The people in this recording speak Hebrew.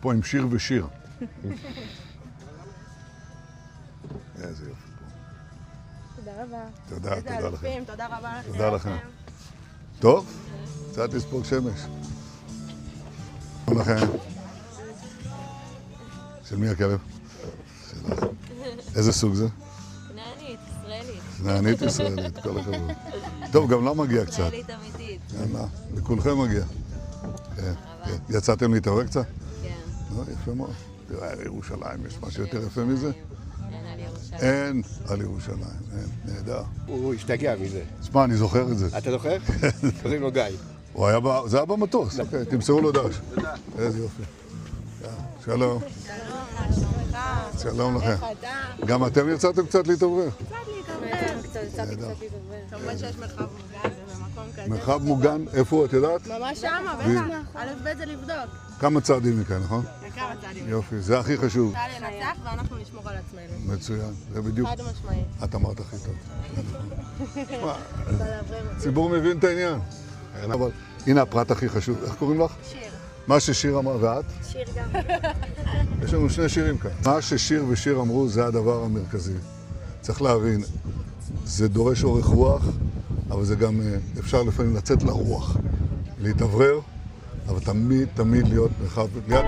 פה עם שיר ושיר. איזה יופי פה. תודה רבה. תודה, איזה תודה לכם. אלופים, תודה רבה. תודה לכם. טוב, קצת לספוג שמש. שלום לכם. של מי הכלב? שלך. איזה סוג זה? כנענית, ישראלית. כנענית ישראלית, כל הכבוד. טוב, גם לה מגיע קצת. ישראלית אמיתית. יאללה, לכולכם מגיע. כן, כן. יצאתם להתעורר קצת? כן. לא, יפה מאוד. תראה, על ירושלים, יש משהו יותר יפה מזה? אין על ירושלים. אין על ירושלים, אין, נהדר. הוא השתגע מזה. תשמע, אני זוכר את זה. אתה זוכר? קוראים לו גיא. הוא היה, זה היה במטוס. אוקיי, תמסרו לו דש. תודה. איזה יופי. שלום. שלום לכם. גם אתם יצאתם קצת להתעורר? כמובן שיש מרחב מוגן ובמקום כזה. מרחב מוגן, איפה את יודעת? ממש שמה, בטח. א' ב' זה לבדוק. כמה צעדים מכאן, נכון? כמה צעדים. יופי, זה הכי חשוב. צה"ל ינצח ואנחנו נשמור על עצמנו. מצוין, זה בדיוק. חד משמעי. את אמרת הכי טוב. תשמע, הציבור מבין את העניין. אבל הנה הפרט הכי חשוב. איך קוראים לך? שיר. מה ששיר אמר, ואת? שיר גם. יש לנו שני שירים כאן. מה ששיר ושיר אמרו זה הדבר המרכזי. צריך להבין, זה דורש אורך רוח, אבל זה גם אפשר לפעמים לצאת לרוח, להתאוורר, אבל תמיד להיות מרחב ליד.